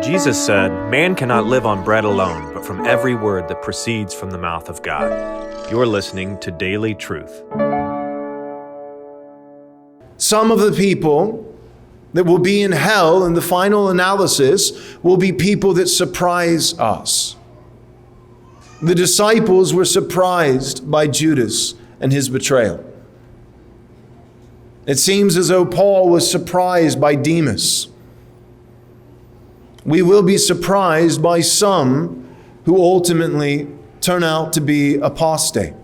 Jesus said, "Man cannot live on bread alone, but from every word that proceeds from the mouth of God." You're listening to Daily Truth. Some of the people that will be in hell in the final analysis will be people that surprise us. The disciples were surprised by Judas and his betrayal. It seems as though Paul was surprised by Demas. We will be surprised by some who ultimately turn out to be apostate.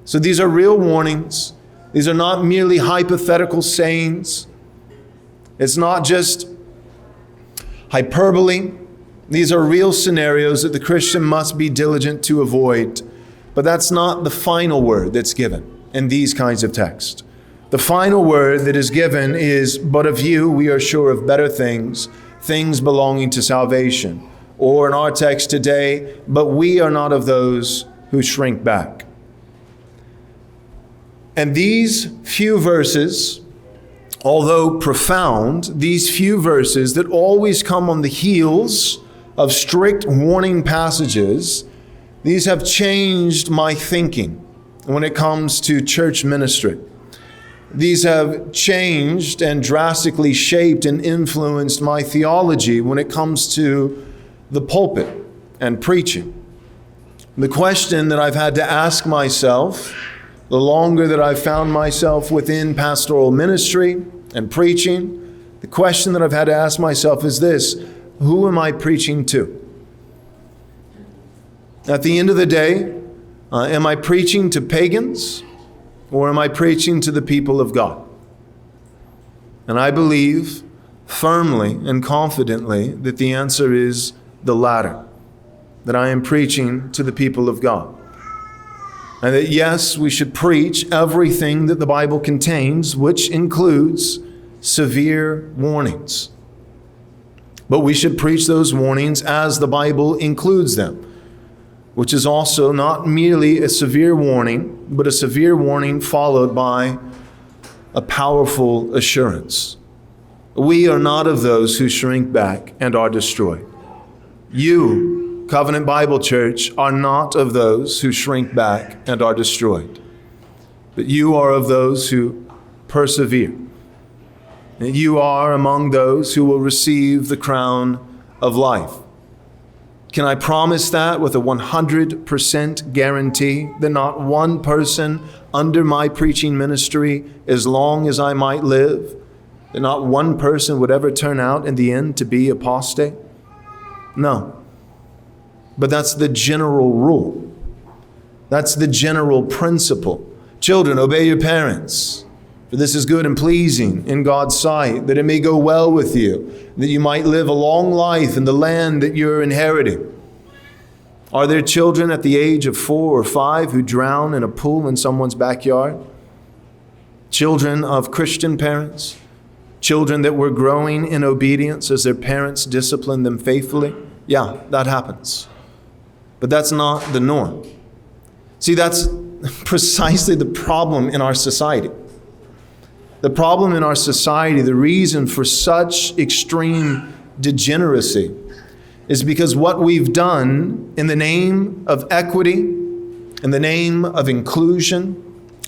So these are real warnings. These are not merely hypothetical sayings. It's not just hyperbole. These are real scenarios that the Christian must be diligent to avoid. But that's not the final word that's given in these kinds of texts. The final word that is given is, "But of you we are sure of better things, things belonging to salvation." Or in our text today, "But we are not of those who shrink back." And these few verses, although profound, these few verses that always come on the heels of strict warning passages, these have changed my thinking when it comes to church ministry. These have changed and drastically shaped and influenced my theology when it comes to the pulpit and preaching. The question that I've had to ask myself, the longer that I've found myself within pastoral ministry and preaching, the question that I've had to ask myself is this: who am I preaching to? At the end of the day, am I preaching to pagans or am I preaching to the people of God? And I believe firmly and confidently that the answer is the latter, that I am preaching to the people of God. And that yes, we should preach everything that the Bible contains, which includes severe warnings. But we should preach those warnings as the Bible includes them, which is also not merely a severe warning, but a severe warning followed by a powerful assurance. We are not of those who shrink back and are destroyed. You, Covenant Bible Church, are not of those who shrink back and are destroyed, but you are of those who persevere. And you are among those who will receive the crown of life. Can I promise that with a 100% guarantee that not one person under my preaching ministry, as long as I might live, that not one person would ever turn out in the end to be apostate? No. But that's the general rule. That's the general principle. Children, obey your parents, for this is good and pleasing in God's sight, that it may go well with you, that you might live a long life in the land that you're inheriting. Are there children at the age of 4 or 5 who drown in a pool in someone's backyard? Children of Christian parents? Children that were growing in obedience as their parents disciplined them faithfully? Yeah, that happens. But that's not the norm. See, that's precisely the problem in our society. The problem in our society, the reason for such extreme degeneracy, is because what we've done in the name of equity, in the name of inclusion,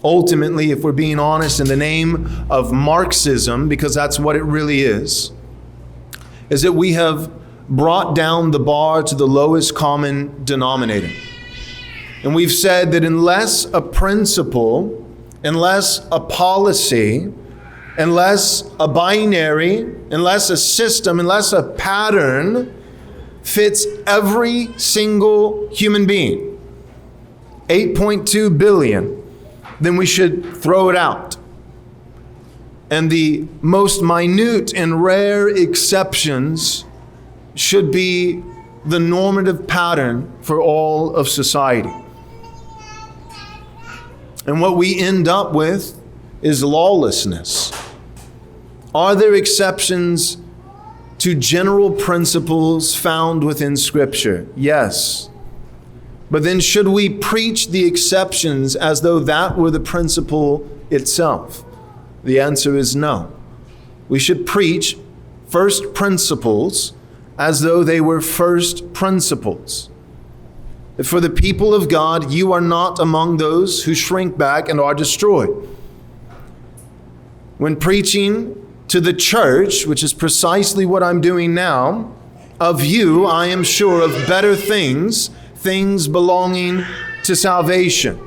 ultimately, if we're being honest, in the name of Marxism, because that's what it really is that we have brought down the bar to the lowest common denominator. And we've said that unless a principle, unless a policy, unless a binary, unless a system, unless a pattern fits every single human being, 8.2 billion, then we should throw it out. And the most minute and rare exceptions should be the normative pattern for all of society. And what we end up with is lawlessness. Are there exceptions to general principles found within Scripture? Yes. But then should we preach the exceptions as though that were the principle itself? The answer is no. We should preach first principles as though they were first principles. For the people of God, you are not among those who shrink back and are destroyed. When preaching to the church, which is precisely what I'm doing now, of you I am sure of better things, things belonging to salvation.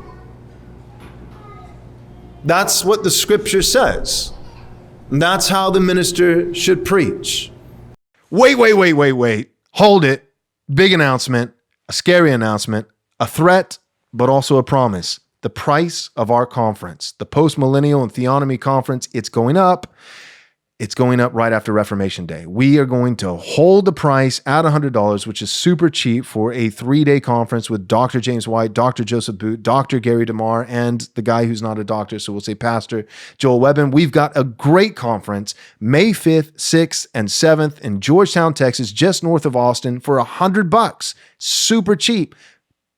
That's what the scripture says. And that's how the minister should preach. Wait. Hold it. Big announcement, a scary announcement, a threat, but also a promise. The price of our conference, the Postmillennial and Theonomy conference, it's going up. It's going up right after Reformation Day. We are going to hold the price at $100, which is super cheap for a 3-day conference with Dr. James White, Dr. Joseph Boot, Dr. Gary DeMar, and the guy who's not a doctor, so we'll say Pastor Joel Webbon. We've got a great conference, May 5th, 6th, and 7th in Georgetown, Texas, just north of Austin for $100. Super cheap,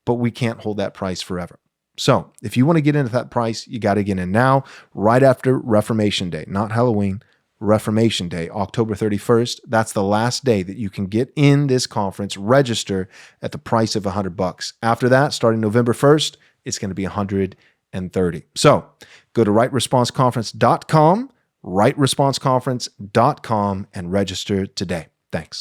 but we can't hold that price forever. So if you want to get into that price, you got to get in now, right after Reformation Day, not Halloween. Reformation Day, October 31st. That's the last day that you can get in this conference, register at the price of $100. After that, starting November 1st, it's going to be $130. So go to rightresponseconference.com, rightresponseconference.com, and register today. Thanks.